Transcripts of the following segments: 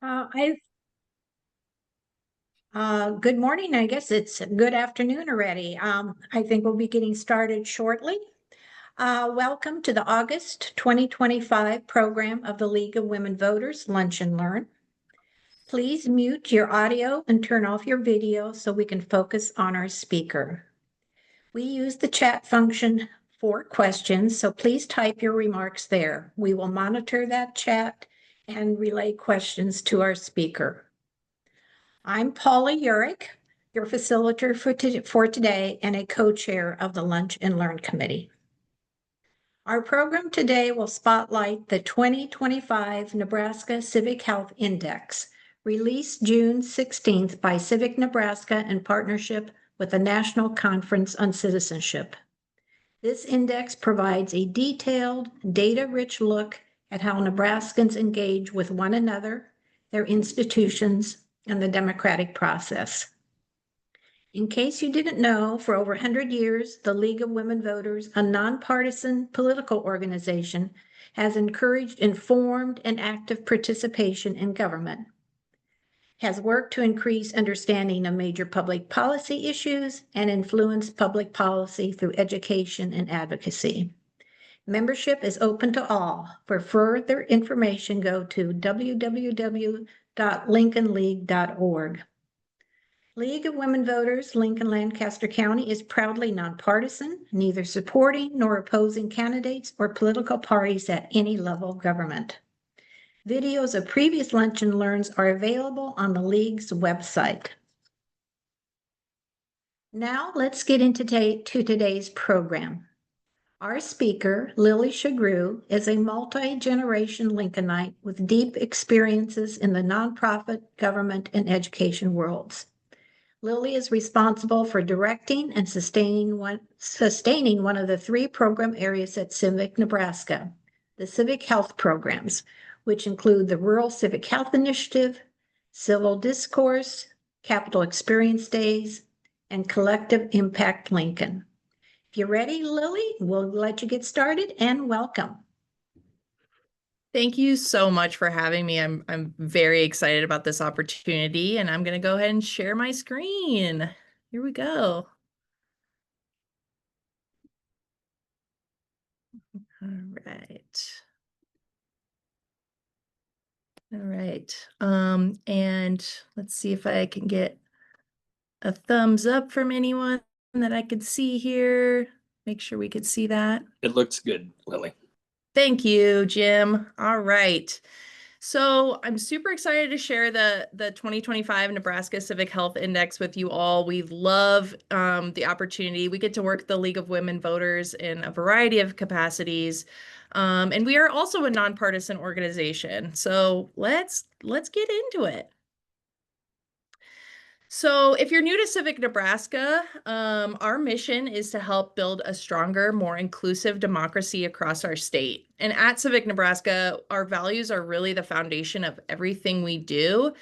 I Good morning. I guess it's good afternoon already. I think we'll be getting started shortly. Welcome to the August 2025 program of the League of Women Voters Lunch and Learn. Please mute your audio and turn off your video so we can focus on our speaker. We use the chat function for questions, so please type your remarks there. We will monitor that chat and relay questions to our speaker. I'm Paula Urick, your facilitator for today and a co-chair of the Lunch and Learn Committee. Our program today will spotlight the 2025 Nebraska Civic Health Index, released June 16th by Civic Nebraska in partnership with the National Conference on Citizenship. This index provides a detailed, data-rich look at how Nebraskans engage with one another, their institutions, and the democratic process. In case you didn't know, for over 100 years, the League of Women Voters, a nonpartisan political organization, has encouraged informed and active participation in government, has worked to increase understanding of major public policy issues, and influence public policy through education and advocacy. Membership is open to all. For further information, go to www.lincolnleague.org. League of Women Voters, Lincoln-Lancaster County is proudly nonpartisan, neither supporting nor opposing candidates or political parties at any level of government. Videos of previous Lunch and Learns are available on the League's website. Now let's get into today's program. Our speaker, Lily Sughroue, is a multi-generation Lincolnite with deep experiences in the nonprofit, government, and education worlds. Lily is responsible for directing and sustaining one of the three program areas at Civic Nebraska, the Civic Health programs, which include the Rural Civic Health Initiative, Civil Discourse, Capital Experience Days, and Collective Impact Lincoln. If you're ready, Lily, we'll let you get started, and welcome. Thank you so much for having me. I'm very excited about this opportunity, and I'm going to go ahead and share my screen. Here we go. All right. All right. And let's see if I can get a thumbs up from anyone that I could see here. Make sure we could see that. It looks good, Lily. Thank you, Jim. All right. So I'm super excited to share the 2025 Nebraska Civic Health Index with you all. We love the opportunity. We get to work the League of Women Voters in a variety of capacities. And we are also a nonpartisan organization. So let's get into it. So if you're new to Civic Nebraska, our mission is to help build a stronger, more inclusive democracy across our state. And at Civic Nebraska, our values are really the foundation of everything we do.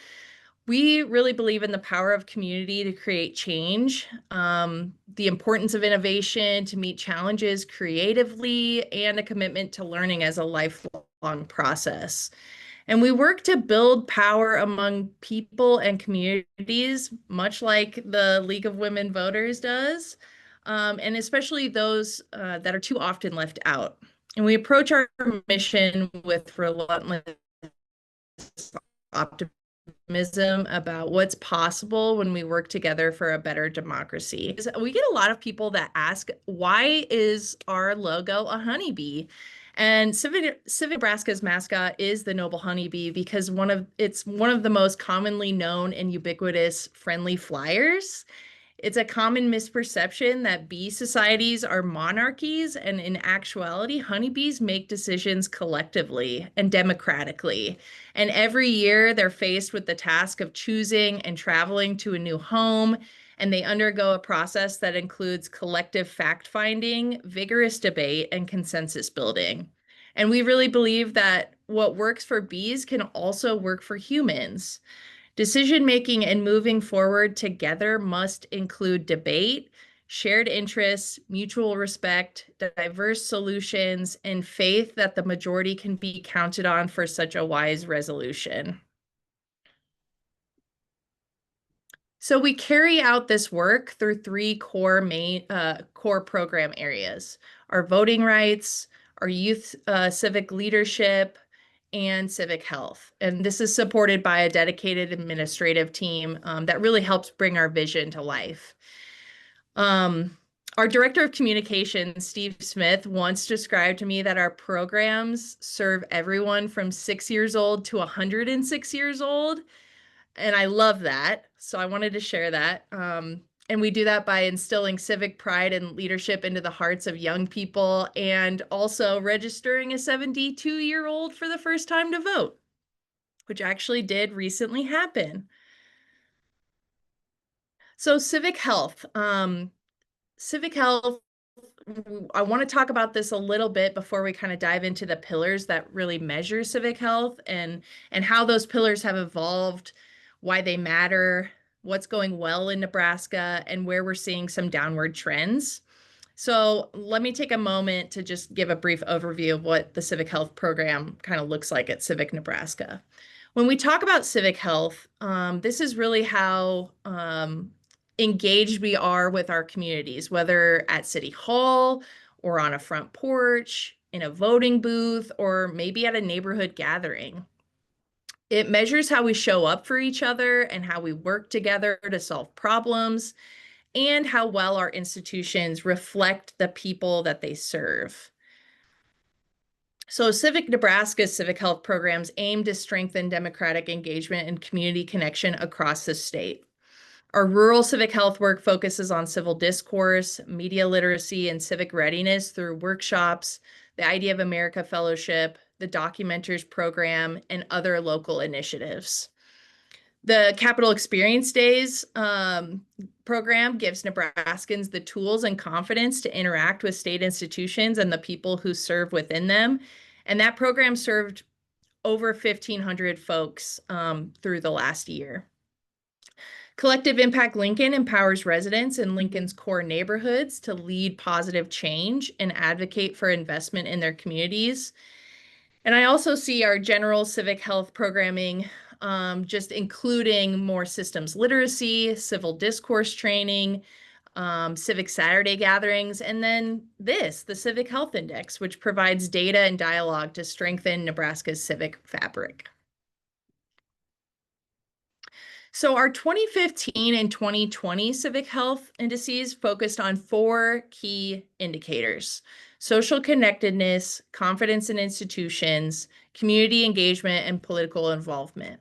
We really believe in the power of community to create change, the importance of innovation to meet challenges creatively, and a commitment to learning as a lifelong process. And we work to build power among people and communities, much like the League of Women Voters does, and especially those that are too often left out. And we approach our mission with relentless optimism about what's possible when we work together for a better democracy. We get a lot of people that ask, why is our logo a honeybee? And Civic Nebraska's mascot is the noble honeybee because it's one of the most commonly known and ubiquitous friendly flyers. It's a common misperception that bee societies are monarchies, and in actuality, honeybees make decisions collectively and democratically. And every year, they're faced with the task of choosing and traveling to a new home, and they undergo a process that includes collective fact-finding, vigorous debate, and consensus building. And we really believe that what works for bees can also work for humans. Decision-making and moving forward together must include debate, shared interests, mutual respect, diverse solutions, and faith that the majority can be counted on for such a wise resolution. So we carry out this work through three core program areas: our voting rights, our youth civic leadership, and civic health. And this is supported by a dedicated administrative team that really helps bring our vision to life. Um, our director of communications, Steve Smith, once described to me that our programs serve everyone from 6 years old to 106 years old. And I love that. So I wanted to share that. And we do that by instilling civic pride and leadership into the hearts of young people and also registering a 72-year-old for the first time to vote, which actually did recently happen. So civic health. Civic health, I want to talk about this a little bit before we kind of dive into the pillars that really measure civic health and how those pillars have evolved, why they matter, what's going well in Nebraska, and where we're seeing some downward trends. So let me take a moment to just give a brief overview of what the civic health program kind of looks like at Civic Nebraska. When we talk about civic health, this is really how engaged we are with our communities, whether at City Hall or on a front porch, in a voting booth, or maybe at a neighborhood gathering. It measures how we show up for each other and how we work together to solve problems, and how well our institutions reflect the people that they serve. So Civic Nebraska's civic health programs aim to strengthen democratic engagement and community connection across the state. Our rural civic health work focuses on civil discourse, media literacy, and civic readiness through workshops, the Idea of America Fellowship, the Documenters Program, and other local initiatives. The Capital Experience Days program gives Nebraskans the tools and confidence to interact with state institutions and the people who serve within them. And that program served over 1,500 folks through the last year. Collective Impact Lincoln empowers residents in Lincoln's core neighborhoods to lead positive change and advocate for investment in their communities. And I also see our general civic health programming just including more systems literacy, civil discourse training, civic Saturday gatherings, and then the Civic Health Index, which provides data and dialogue to strengthen Nebraska's civic fabric. So our 2015 and 2020 civic health indices focused on 4 key indicators: social connectedness, confidence in institutions, community engagement, and political involvement.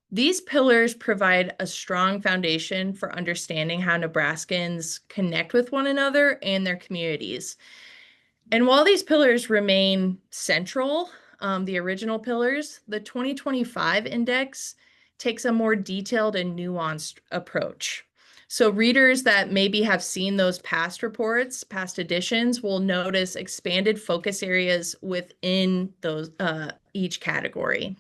These pillars provide a strong foundation for understanding how Nebraskans connect with one another and their communities. And while these pillars remain central, the original pillars, the 2025 index takes a more detailed and nuanced approach. So readers that maybe have seen those past reports, past editions, will notice expanded focus areas within those each category.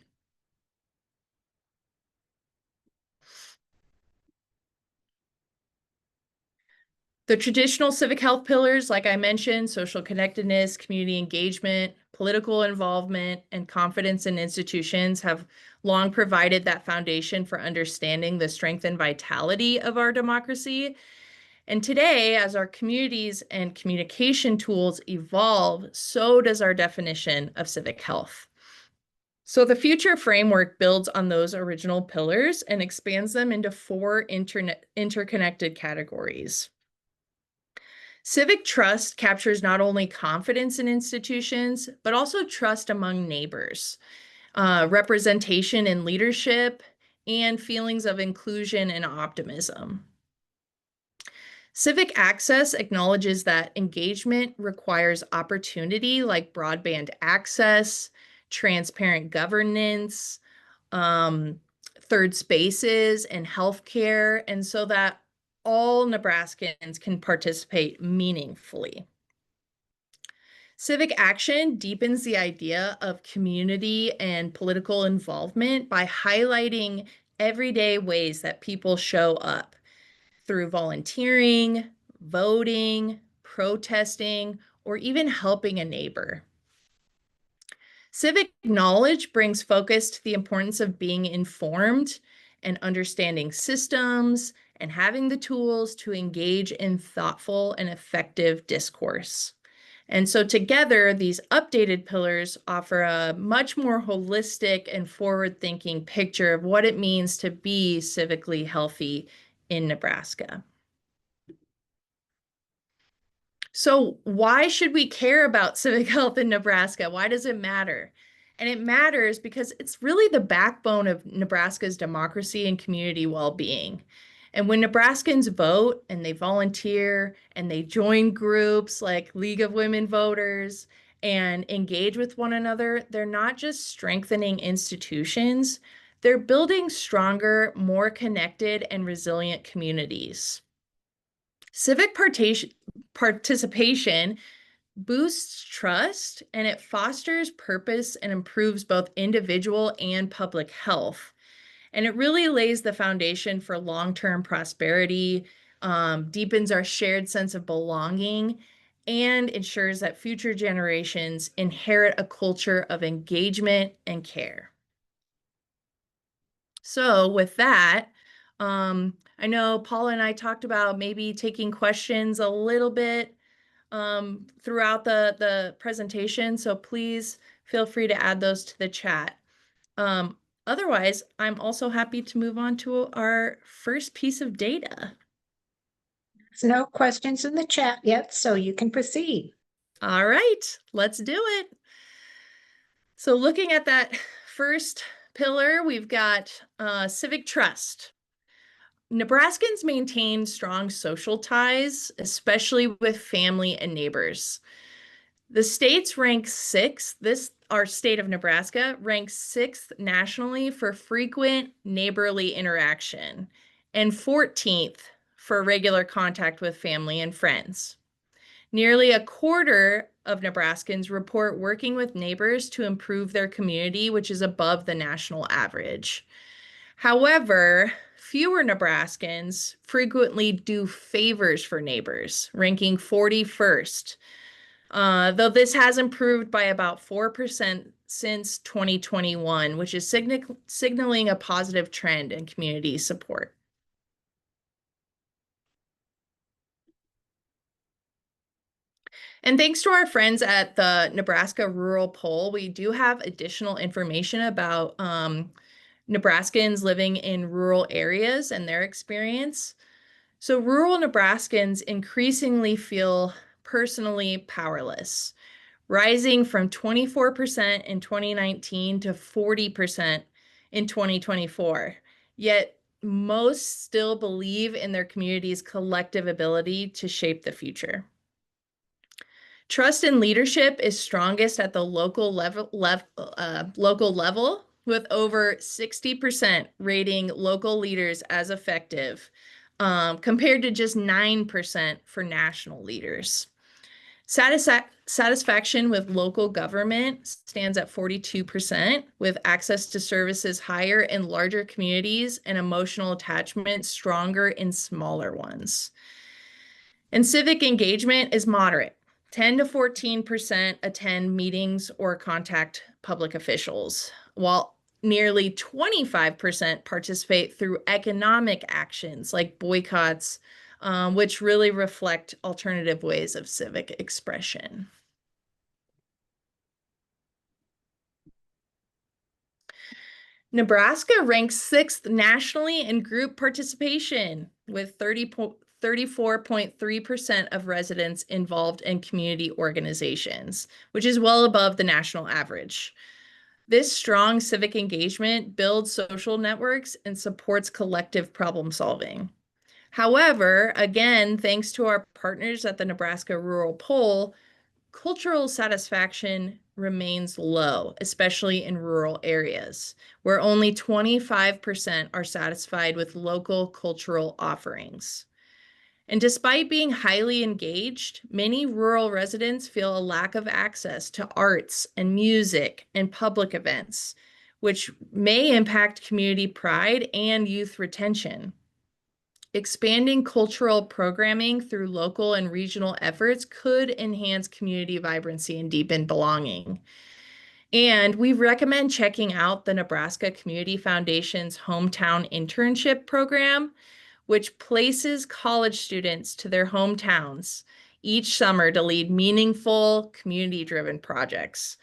The traditional civic health pillars, like I mentioned, social connectedness, community engagement, political involvement, and confidence in institutions, have long provided that foundation for understanding the strength and vitality of our democracy. And today, as our communities and communication tools evolve, so does our definition of civic health. So the future framework builds on those original pillars and expands them into 4 interconnected categories. Civic trust captures not only confidence in institutions, but also trust among neighbors, representation in leadership, and feelings of inclusion and optimism. Civic access acknowledges that engagement requires opportunity like broadband access, transparent governance, third spaces, and healthcare, and so that all Nebraskans can participate meaningfully. Civic action deepens the idea of community and political involvement by highlighting everyday ways that people show up through volunteering, voting, protesting, or even helping a neighbor. Civic knowledge brings focus to the importance of being informed and understanding systems and having the tools to engage in thoughtful and effective discourse. And so together, these updated pillars offer a much more holistic and forward-thinking picture of what it means to be civically healthy in Nebraska. So why should we care about civic health in Nebraska? Why does it matter? And it matters because it's really the backbone of Nebraska's democracy and community well-being. And when Nebraskans vote and they volunteer and they join groups like League of Women Voters and engage with one another, they're not just strengthening institutions, they're building stronger, more connected, and resilient communities. Civic participation boosts trust and it fosters purpose and improves both individual and public health. And it really lays the foundation for long-term prosperity, deepens our shared sense of belonging, and ensures that future generations inherit a culture of engagement and care. So with that, I know Paula and I talked about maybe taking questions a little bit throughout the presentation, so please feel free to add those to the chat. Otherwise, I'm also happy to move on to our first piece of data. There's no questions in the chat yet, so you can proceed. All right, let's do it. So looking at that first pillar, we've got civic trust. Nebraskans maintain strong social ties, especially with family and neighbors. The states rank sixth. Our state of Nebraska ranks sixth nationally for frequent neighborly interaction and 14th for regular contact with family and friends. Nearly a quarter of Nebraskans report working with neighbors to improve their community, which is above the national average. However, fewer Nebraskans frequently do favors for neighbors, ranking 41st. Though this has improved by about 4% since 2021, which is signaling a positive trend in community support. And thanks to our friends at the Nebraska Rural Poll, we do have additional information about Nebraskans living in rural areas and their experience. So rural Nebraskans increasingly feel personally powerless, rising from 24% in 2019 to 40% in 2024. Yet most still believe in their community's collective ability to shape the future. Trust in leadership is strongest at the local level, with over 60% rating local leaders as effective, compared to just 9% for national leaders. Satisfaction with local government stands at 42%, with access to services higher in larger communities and emotional attachment stronger in smaller ones. And civic engagement is moderate. 10 to 14% attend meetings or contact public officials, while nearly 25% participate through economic actions like boycotts, which really reflect alternative ways of civic expression. Nebraska ranks sixth nationally in group participation, with 34.3% of residents involved in community organizations, which is well above the national average. This strong civic engagement builds social networks and supports collective problem solving. However, again, thanks to our partners at the Nebraska Rural Poll, cultural satisfaction remains low, especially in rural areas, where only 25% are satisfied with local cultural offerings. And despite being highly engaged, many rural residents feel a lack of access to arts and music and public events, which may impact community pride and youth retention. Expanding cultural programming through local and regional efforts could enhance community vibrancy and deepen belonging. And we recommend checking out the Nebraska Community Foundation's Hometown Internship Program, which places college students to their hometowns each summer to lead meaningful, community-driven projects.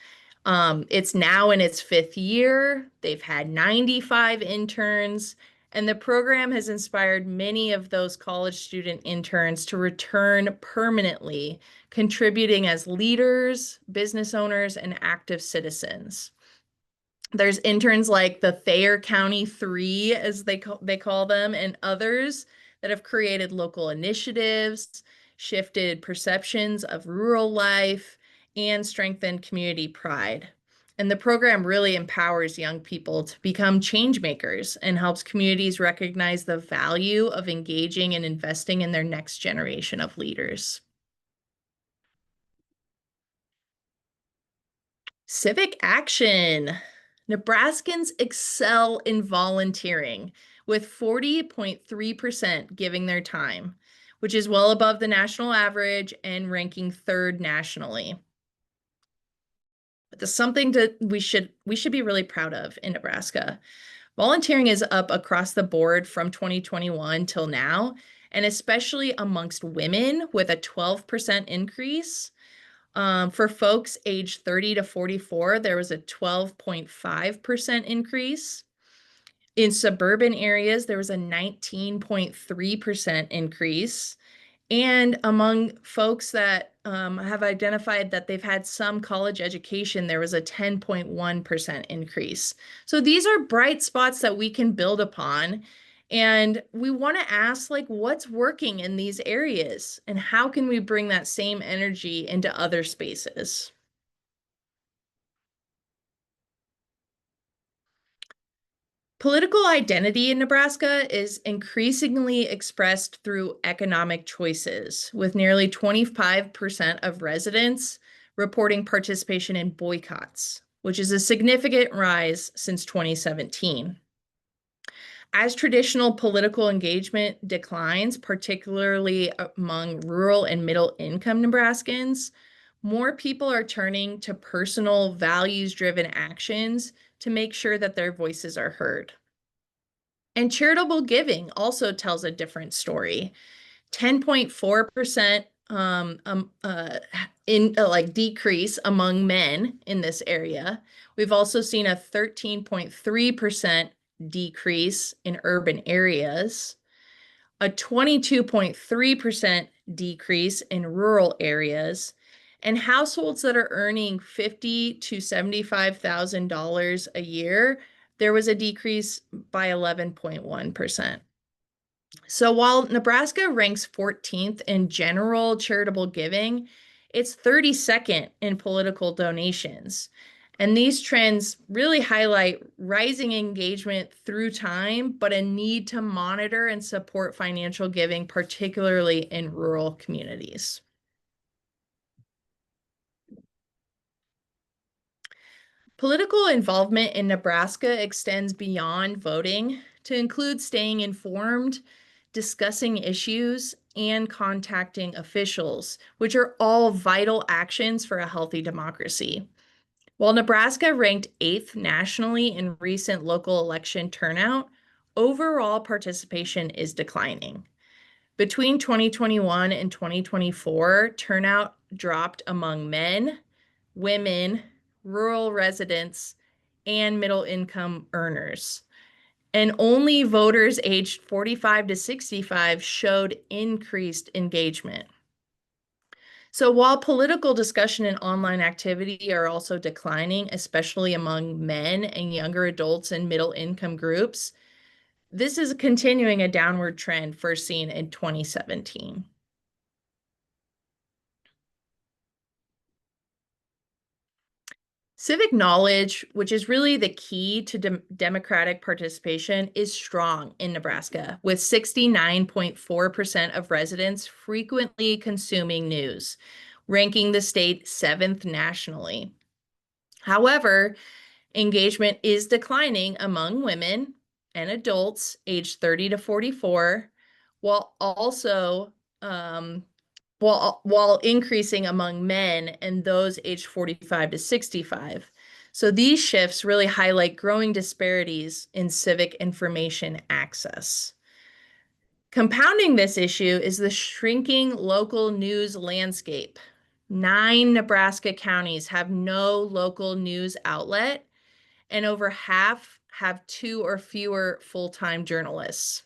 It's now in its 5th year. They've had 95 interns, and the program has inspired many of those college student interns to return permanently, contributing as leaders, business owners, and active citizens. There's interns like the Thayer County Three, as they call them, and others that have created local initiatives, shifted perceptions of rural life, and strengthened community pride. And the program really empowers young people to become change makers and helps communities recognize the value of engaging and investing in their next generation of leaders. Civic action. Nebraskans excel in volunteering, with 40.3% giving their time, which is well above the national average and ranking 3rd nationally. But that's something that we should be really proud of in Nebraska. Volunteering is up across the board from 2021 till now, and especially amongst women with a 12% increase. For folks aged 30 to 44, there was a 12.5% increase. In suburban areas, there was a 19.3% increase. And among folks that have identified that they've had some college education, there was a 10.1% increase. So these are bright spots that we can build upon. And we want to ask, like, what's working in these areas? And how can we bring that same energy into other spaces? Political identity in Nebraska is increasingly expressed through economic choices, with nearly 25% of residents reporting participation in boycotts, which is a significant rise since 2017. As traditional political engagement declines, particularly among rural and middle income Nebraskans, more people are turning to personal values-driven actions to make sure that their voices are heard. And charitable giving also tells a different story. 10.4% in like decrease among men in this area. We've also seen a 13.3% decrease in urban areas, a 22.3% decrease in rural areas, and households that are earning $50,000 to $75,000 a year, there was a decrease by 11.1%. So while Nebraska ranks 14th in general charitable giving, it's 32nd in political donations. And these trends really highlight rising engagement through time, but a need to monitor and support financial giving, particularly in rural communities. Political involvement in Nebraska extends beyond voting to include staying informed, discussing issues, and contacting officials, which are all vital actions for a healthy democracy. While Nebraska ranked 8th nationally in recent local election turnout, overall participation is declining. Between 2021 and 2024, turnout dropped among men, women, rural residents, and middle income earners. And only voters aged 45 to 65 showed increased engagement. So while political discussion and online activity are also declining, especially among men and younger adults in middle income groups, this is continuing a downward trend first seen in 2017. Civic knowledge, which is really the key to democratic participation, is strong in Nebraska, with 69.4% of residents frequently consuming news, ranking the state 7th nationally. However, engagement is declining among women and adults aged 30 to 44, while also while increasing among men and those aged 45 to 65. So these shifts really highlight growing disparities in civic information access. Compounding this issue is the shrinking local news landscape. 9 Nebraska counties have no local news outlet, and over half have 2 or fewer full-time journalists.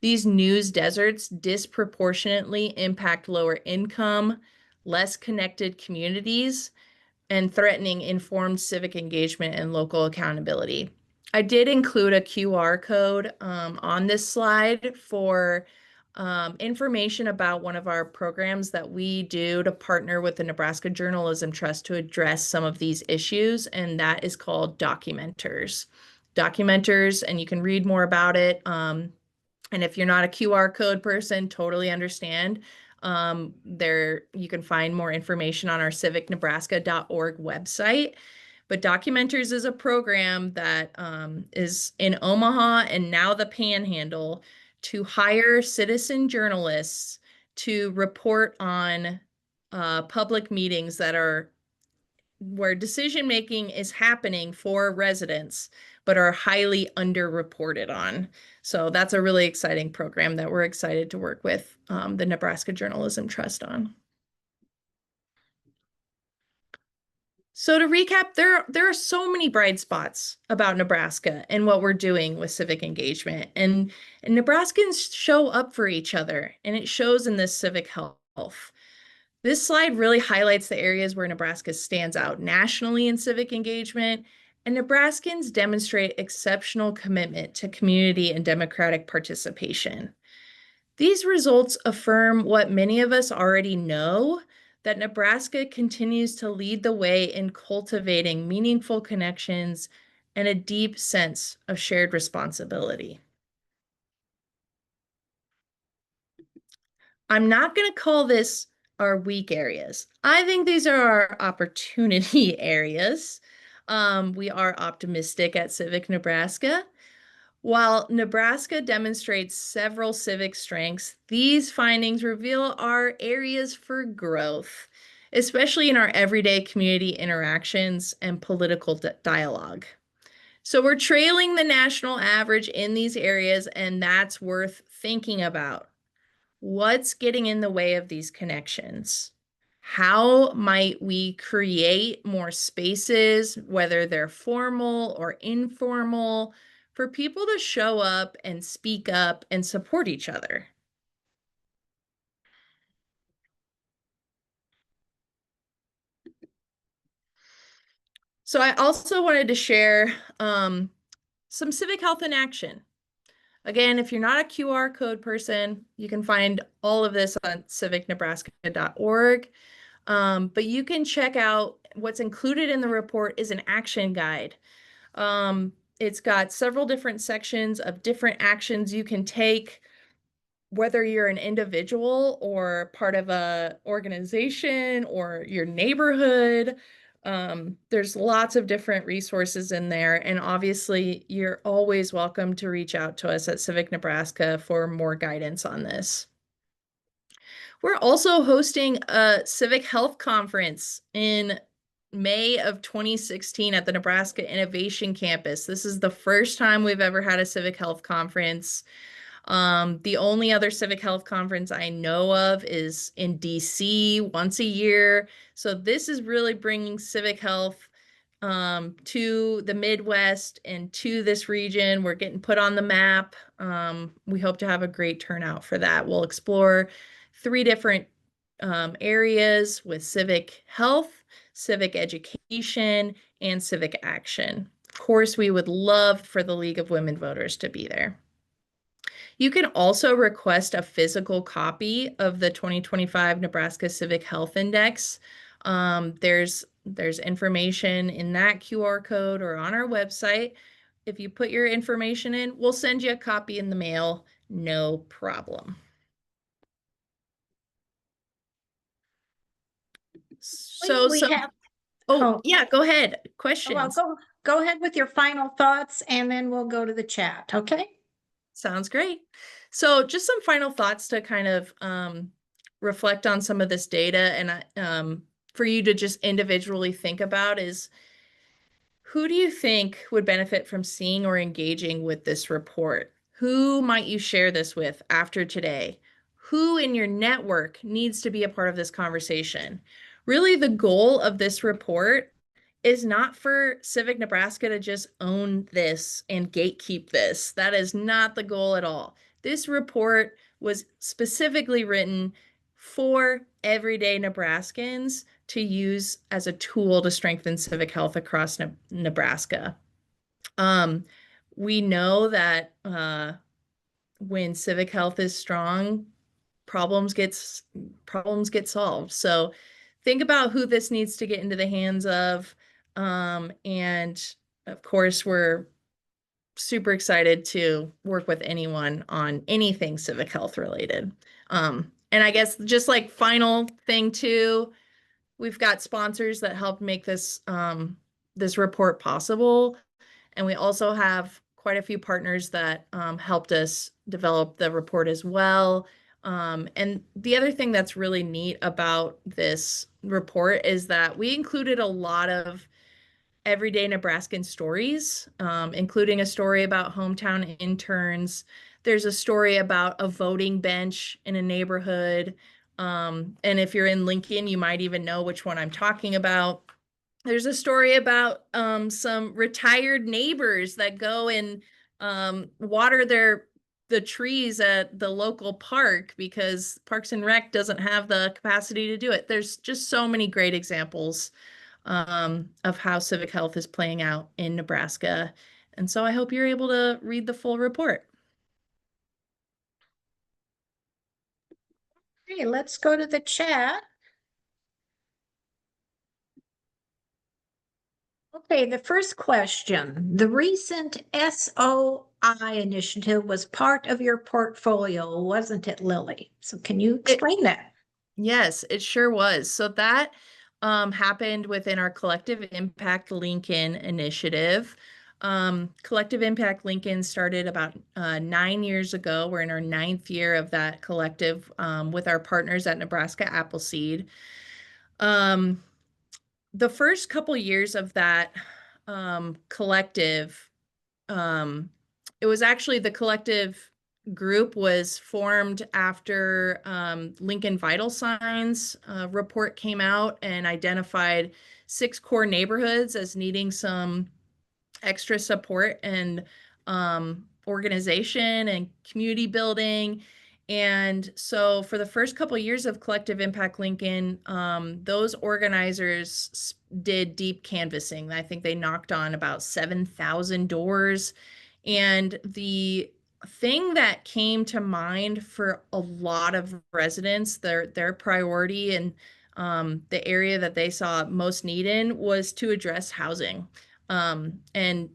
These news deserts disproportionately impact lower income, less connected communities, and threatening informed civic engagement and local accountability. I did include a QR code on this slide for information about one of our programs that we do to partner with the Nebraska Journalism Trust to address some of these issues, and that is called Documenters. Documenters, and you can read more about it. And if you're not a QR code person, totally understand. There you can find more information on our civicnebraska.org website. But Documenters is a program that is in Omaha and now the Panhandle to hire citizen journalists to report on public meetings that are where decision making is happening for residents, but are highly underreported on. So that's a really exciting program that we're excited to work with the Nebraska Journalism Trust on. So to recap, there are so many bright spots about Nebraska and what we're doing with civic engagement. And Nebraskans show up for each other, and it shows in this civic health. This slide really highlights the areas where Nebraska stands out nationally in civic engagement, and Nebraskans demonstrate exceptional commitment to community and democratic participation. These results affirm what many of us already know, that Nebraska continues to lead the way in cultivating meaningful connections and a deep sense of shared responsibility. I'm not going to call this our weak areas. I think these are our opportunity areas. We are optimistic at Civic Nebraska. While Nebraska demonstrates several civic strengths, these findings reveal our areas for growth, especially in our everyday community interactions and political dialogue. So we're trailing the national average in these areas, and that's worth thinking about. What's getting in the way of these connections? How might we create more spaces, whether they're formal or informal, for people to show up and speak up and support each other? So I also wanted to share some civic health in action. Again, if you're not a QR code person, you can find all of this on civicnebraska.org. But you can check out what's included in the report is an action guide. It's got several different sections of different actions you can take, whether you're an individual or part of a organization or your neighborhood. There's lots of different resources in there. And obviously, you're always welcome to reach out to us at Civic Nebraska for more guidance on this. We're also hosting a civic health conference in May of 2016 at the Nebraska Innovation Campus. This is the first time we've ever had a civic health conference. The only other civic health conference I know of is in DC once a year. So this is really bringing civic health to the Midwest and to this region. We're getting put on the map. We hope to have a great turnout for that. We'll explore 3 different areas with civic health, civic education, and civic action. Of course, we would love for the League of Women Voters to be there. You can also request a physical copy of the 2025 Nebraska Civic Health Index. There's information in that QR code or on our website. If you put your information in, we'll send you a copy in the mail, no problem. So We have, yeah, go ahead. well, Questions. go ahead with your final thoughts, and then we'll go to the chat, okay? Sounds great. So just some final thoughts to kind of reflect on some of this data and for you to just individually think about is Who do you think would benefit from seeing or engaging with this report? Who might you share this with after today? Who in your network needs to be a part of this conversation? Really, the goal of this report is not for Civic Nebraska to just own this and gatekeep this. That is not the goal at all. This report was specifically written for everyday Nebraskans to use as a tool to strengthen civic health across Nebraska. Um, we know that when civic health is strong, problems get solved. So think about who this needs to get into the hands of. And of course, we're super excited to work with anyone on anything civic health related. And I guess just like final thing too, we've got sponsors that help make this report possible. And we also have quite a few partners that helped us develop the report as well. And the other thing that's really neat about this report is that we included a lot of everyday Nebraskan stories, including a story about hometown interns. There's a story about a voting bench in a neighborhood. And if you're in Lincoln, you might even know which one I'm talking about. There's a story about some retired neighbors that go and water the trees at the local park because Parks and Rec doesn't have the capacity to do it. There's just so many great examples of how civic health is playing out in Nebraska. And so I hope you're able to read the full report. Okay, let's go to the chat. Okay, the first question. The recent SOI initiative was part of your portfolio, wasn't it, Lily? So can you explain that? Yes, it sure was. So that happened within our Collective Impact Lincoln initiative. Collective Impact Lincoln started about 9 years ago. We're in our 9th year of that collective with our partners at Nebraska Appleseed. The first couple years of that collective, it was actually the collective group was formed after Lincoln Vital Signs report came out and identified 6 core neighborhoods as needing some extra support and organization and community building. And so for the first couple of years of Collective Impact Lincoln, those organizers did deep canvassing. I think they knocked on about 7,000 doors. And the thing that came to mind for a lot of residents, their priority and the area that they saw most need in was to address housing and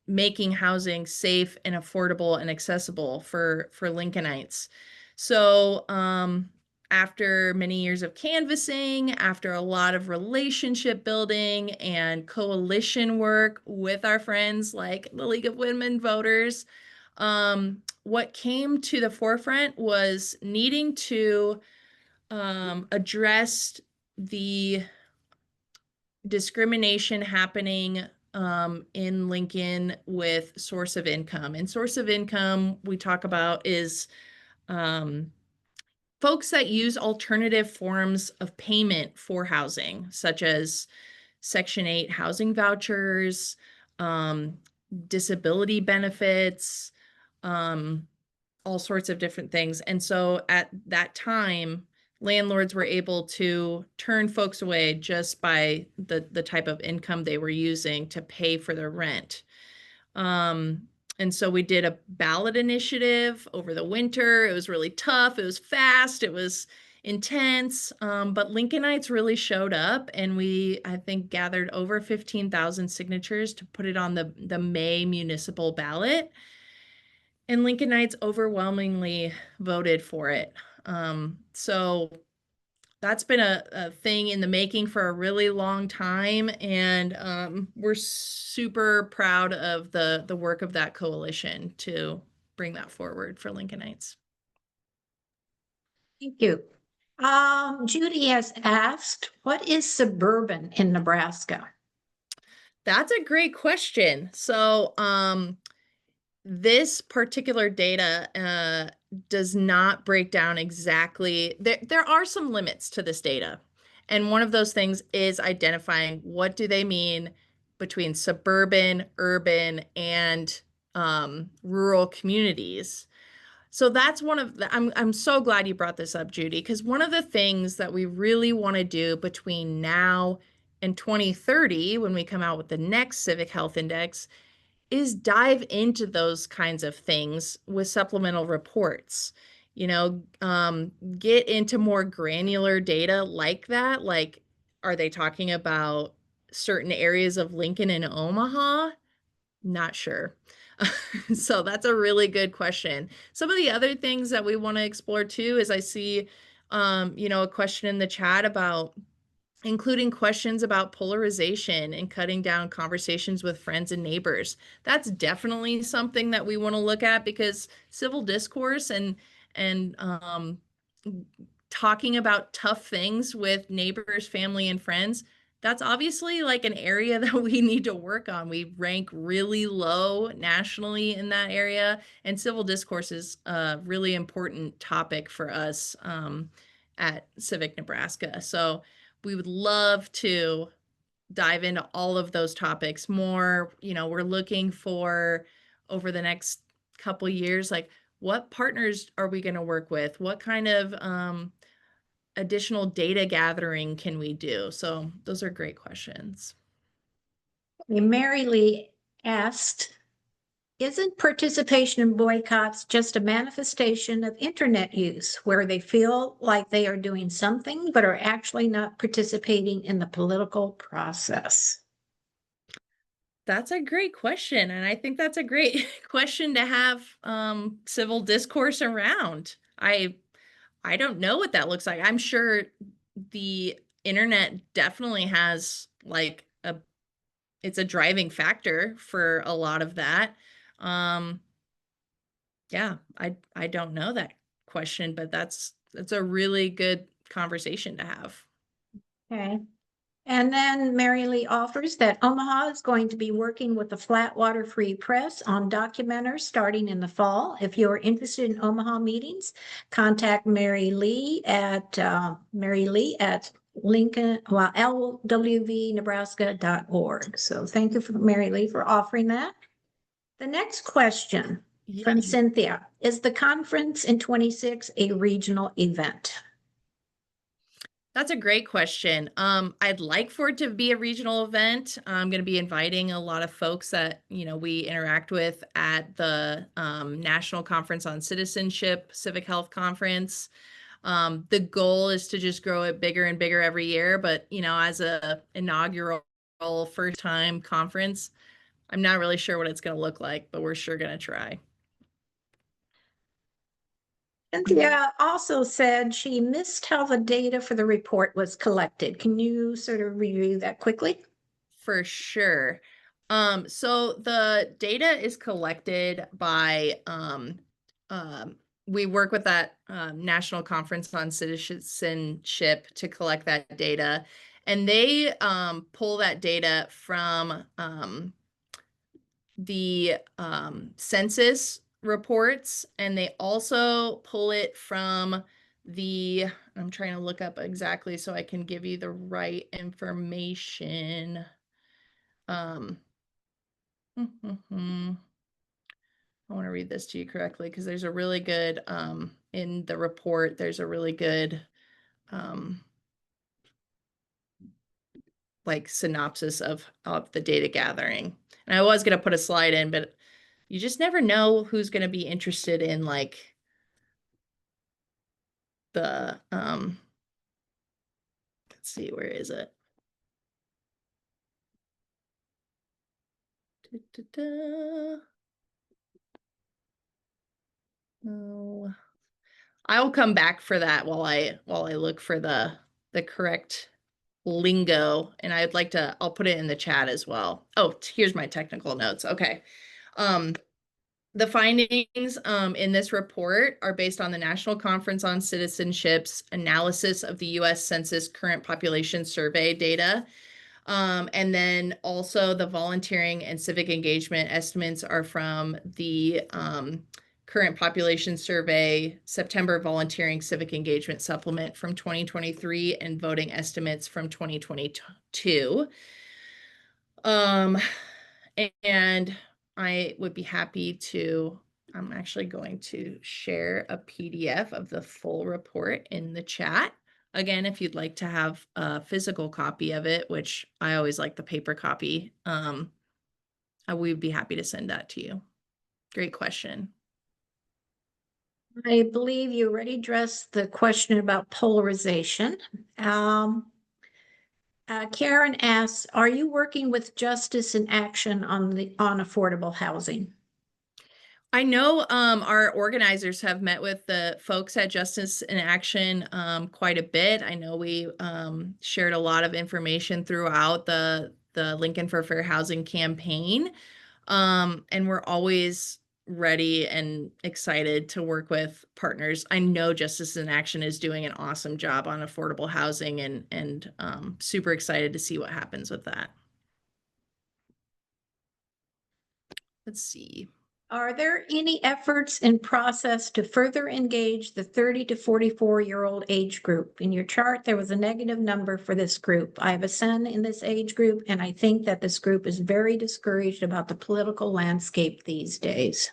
making housing safe and affordable and accessible for Lincolnites. So after many years of canvassing, after a lot of relationship building and coalition work with our friends like the League of Women Voters, what came to the forefront was needing to address the discrimination happening in Lincoln with source of income. And source of income we talk about is folks that use alternative forms of payment for housing, such as Section 8 housing vouchers, disability benefits, all sorts of different things. And so at that time, landlords were able to turn folks away just by the type of income they were using to pay for their rent. And so we did a ballot initiative over the winter. It was really tough. It was fast. It was intense. But Lincolnites really showed up, and we, I think, gathered over 15,000 signatures to put it on the May municipal ballot. And Lincolnites overwhelmingly voted for it. So that's been a thing in the making for a really long time. And we're super proud of the work of that coalition to bring that forward for Lincolnites. Thank you. Judy has asked, what is suburban in Nebraska? That's a great question. So, this particular data does not break down exactly. There are some limits to this data. And one of those things is identifying what do they mean between suburban, urban, and rural communities. So that's one of the, I'm so glad you brought this up, Judy, because one of the things that we really want to do between now and 2030, when we come out with the next Civic Health Index, is dive into those kinds of things with supplemental reports. You know, get into more granular data like that. Like, are they talking about certain areas of Lincoln and Omaha? Not sure. So that's a really good question. Some of the other things that we want to explore too is I see, a question in the chat about including questions about polarization and cutting down conversations with friends and neighbors. That's definitely something that we want to look at because civil discourse and talking about tough things with neighbors, family, and friends, that's obviously like an area that we need to work on. We rank really low nationally in that area, and civil discourse is a really important topic for us at Civic Nebraska. So we would love to dive into all of those topics more. We're looking for over the next couple years, like what partners are we going to work with? What kind of additional data gathering can we do? So those are great questions. Mary Lee asked, isn't participation in boycotts just a manifestation of internet use where they feel like they are doing something but are actually not participating in the political process? That's a great question. And I think that's a great question to have civil discourse around. I don't know what that looks like. I'm sure the internet definitely has like it's a driving factor for a lot of that. Um, yeah, I don't know that question, but that's a really good conversation to have. Okay. And then Mary Lee offers that Omaha is going to be working with the Flatwater Free Press on Documenters starting in the fall. If you're interested in Omaha meetings, contact Mary Lee at Lincoln, well, lwvnebraska.org. So thank you for Mary Lee for offering that. The next question Yeah. from Cynthia, is the conference in 26 a regional event? That's a great question. I'd like for it to be a regional event. I'm going to be inviting a lot of folks that, we interact with at the National Conference on Citizenship, Civic Health Conference. The goal is to just grow it bigger and bigger every year. But, as a inaugural first time conference, I'm not really sure what it's going to look like, but we're sure going to try. Cynthia also said she missed how the data for the report was collected. Can you sort of review that quickly? For sure. So the data is collected by we work with that National Conference on Citizenship to collect that data, and they pull that data from the census reports, and they also pull it from I'm trying to look up exactly so I can give you the right information. Um, I want to read this to you correctly because there's a really good in the report. There's a really good um, like synopsis of the data gathering. And I was going to put a slide in, but you just never know who's going to be interested in like the let's see, where is it? Oh, I'll come back for that while I look for the correct lingo, and I'll put it in the chat as well. Oh, here's my technical notes. Okay. The findings in this report are based on the National Conference on Citizenship's analysis of the U.S. Census Current Population Survey data. And then also the volunteering and civic engagement estimates are from the current population survey, September volunteering civic engagement supplement from 2023, and voting estimates from 2022. And I would be happy to, I'm actually going to share a PDF of the full report in the chat. Again, if you'd like to have a physical copy of it, which I always like the paper copy, we'd be happy to send that to you. Great question. I believe you already addressed the question about polarization. Karen asks, are you working with Justice in Action on affordable housing? I know our organizers have met with the folks at Justice in Action quite a bit. I know we shared a lot of information throughout the Lincoln for Fair Housing campaign. And we're always ready and excited to work with partners. I know Justice in Action is doing an awesome job on affordable housing, and super excited to see what happens with that. Let's see. Are there any efforts in process to further engage the 30 to 44-year-old age group? In your chart, there was a negative number for this group. I have a son in this age group, and I think that this group is very discouraged about the political landscape these days.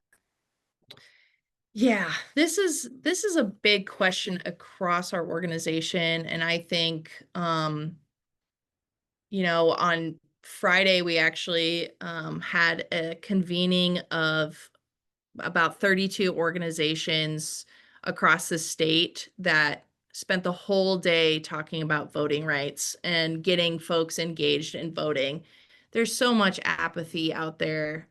Yeah, this is a big question across our organization, and I think on Friday we actually had a convening of about 32 organizations across the state that spent the whole day talking about voting rights and getting folks engaged in voting. There's so much apathy out there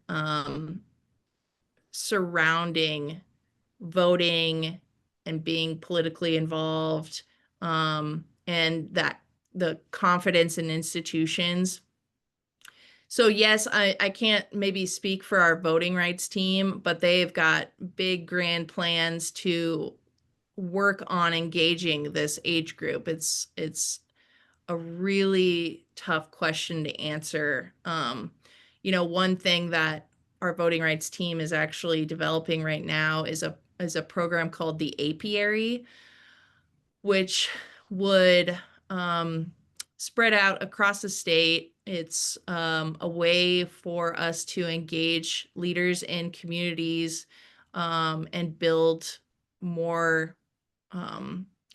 surrounding voting and being politically involved, and that the confidence in institutions. So yes, I can't maybe speak for our voting rights team, but they've got big grand plans to work on engaging this age group. It's a really tough question to answer. One thing that our voting rights team is actually developing right now is a program called the Apiary, which would spread out across the state. It's a way for us to engage leaders in communities and build more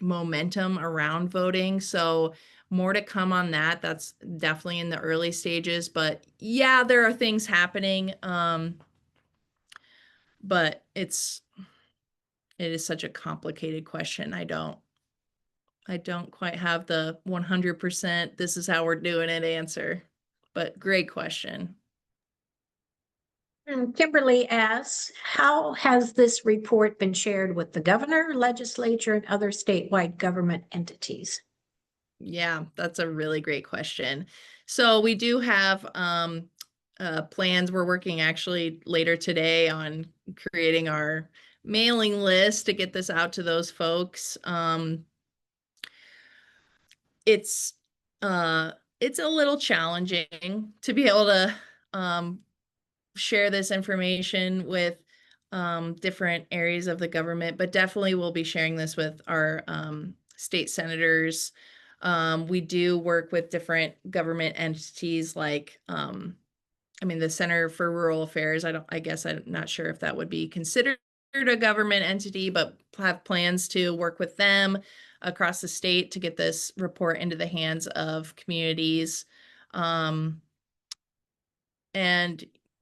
momentum around voting. So more to come on that. That's definitely in the early stages, but yeah, there are things happening. But it is such a complicated question. I don't quite have the 100% this is how we're doing it answer, but great question. And Kimberly asks, how has this report been shared with the governor, legislature, and other statewide government entities? Yeah, that's a really great question. So we do have plans. We're working actually later today on creating our mailing list to get this out to those folks. It's it's a little challenging to be able to share this information with different areas of the government, but definitely we'll be sharing this with our state senators. We do work with different government entities like, the Center for Rural Affairs. I guess I'm not sure if that would be considered a government entity, but have plans to work with them across the state to get this report into the hands of communities. And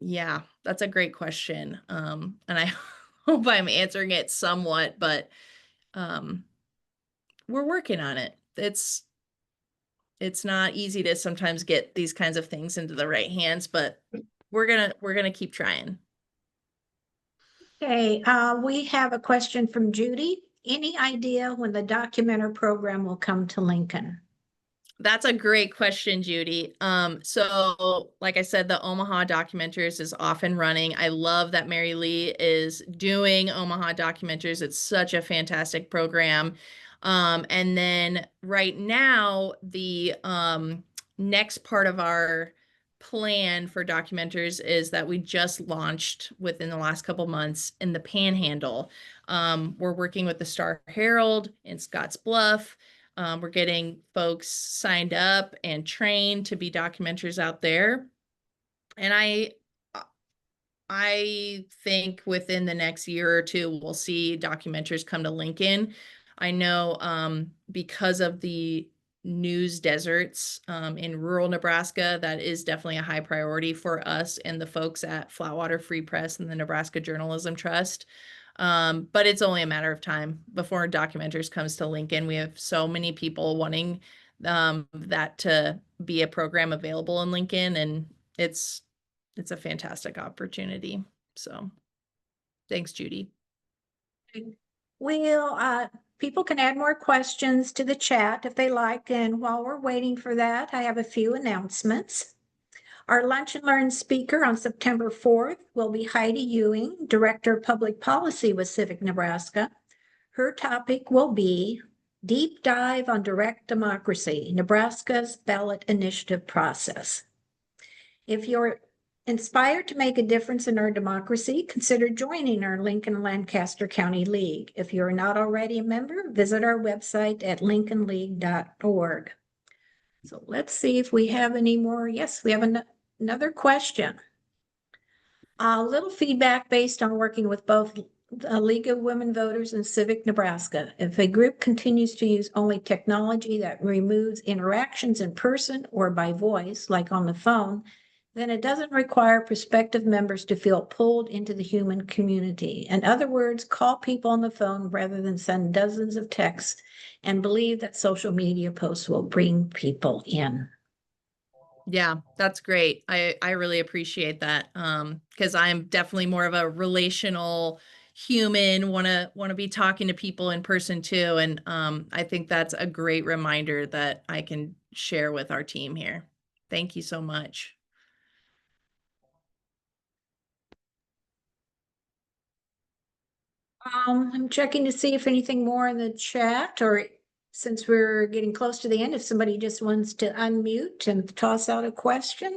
yeah, that's a great question. And I hope I'm answering it somewhat, but we're working on it. It's not easy to sometimes get these kinds of things into the right hands, but we're gonna keep trying. Okay, we have a question from Judy. Any idea when the documenter program will come to Lincoln? That's a great question, Judy. So like I said, the Omaha Documenters is off and running. I love that Mary Lee is doing Omaha Documenters. It's such a fantastic program. And then right now, the next part of our plan for documenters is that we just launched within the last couple months in the Panhandle. We're working with the Star Herald in Scotts Bluff. We're getting folks signed up and trained to be documenters out there. And I think within the next year or two, we'll see documenters come to Lincoln. I know because of the news deserts in rural Nebraska, that is definitely a high priority for us and the folks at Flatwater Free Press and the Nebraska Journalism Trust. But it's only a matter of time before documenters comes to Lincoln. We have so many people wanting that to be a program available in Lincoln, and it's a fantastic opportunity. So thanks, Judy. People can add more questions to the chat if they like. And while we're waiting for that, I have a few announcements. Our Lunch and Learn speaker on September 4th will be Heidi Ewing, Director of Public Policy with Civic Nebraska. Her topic will be Deep Dive on Direct Democracy, Nebraska's Ballot Initiative Process. If you're inspired to make a difference in our democracy, consider joining our Lincoln-Lancaster County League. If you're not already a member, visit our website at lincolnleague.org. So let's see if we have any more. Yes, we have another question. A little feedback based on working with both the League of Women Voters and Civic Nebraska. If a group continues to use only technology that removes interactions in person or by voice, like on the phone, then it doesn't require prospective members to feel pulled into the human community. In other words, call people on the phone rather than send dozens of texts and believe that social media posts will bring people in. Yeah, that's great. I really appreciate that. Because I'm definitely more of a relational human, wanna be talking to people in person too. And I think that's a great reminder that I can share with our team here. Thank you so much. I'm checking to see if anything more in the chat, or since we're getting close to the end, if somebody just wants to unmute and toss out a question.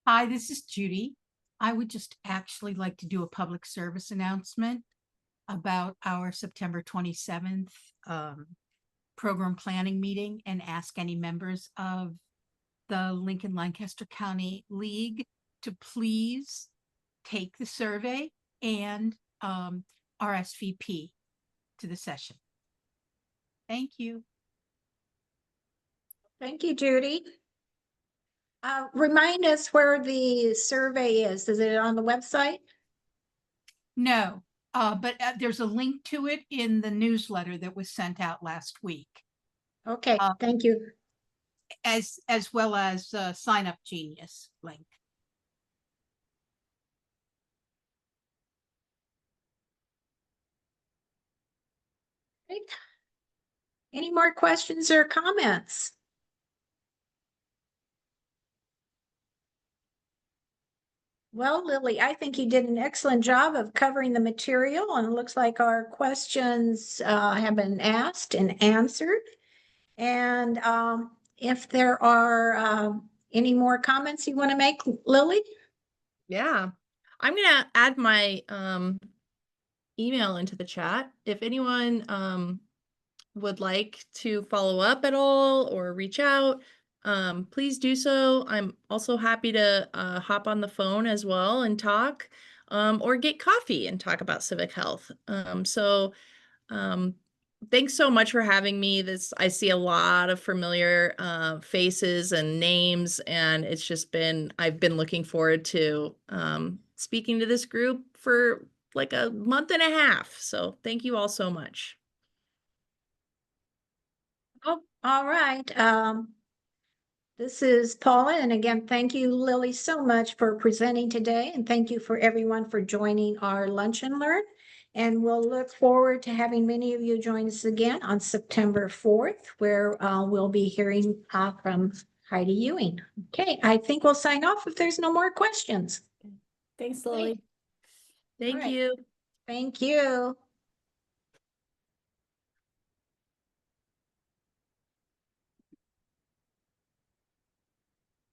Hi, this is Judy. I would just actually like to do a public service announcement about our September 27th program planning meeting and ask any members of the Lincoln-Lancaster County League to please take the survey and RSVP to the session. Thank you. Thank you, Judy. Remind us where the survey is. Is it on the website? No, but there's a link to it in the newsletter that was sent out last week. Okay, thank you. As well as Sign Up Genius link. Great. Any more questions or comments? Well, Lily, I think you did an excellent job of covering the material, and it looks like our questions have been asked and answered. And if there are any more comments you want to make, Lily? Yeah, I'm gonna add my email into the chat. If anyone would like to follow up at all or reach out, please do so. I'm also happy to hop on the phone as well and talk, or get coffee and talk about civic health. Thanks so much for having me. I see a lot of familiar faces and names, and I've been looking forward to speaking to this group for like a month and a half. So thank you all so much. Oh, all right. This is Paula, and again, thank you, Lily, so much for presenting today, and thank you for everyone for joining our Lunch and Learn. And we'll look forward to having many of you join us again on September 4th, where we'll be hearing from Heidi Ewing. Okay, I think we'll sign off if there's no more questions. Thanks, Lily. Thank All right. you. Thank you.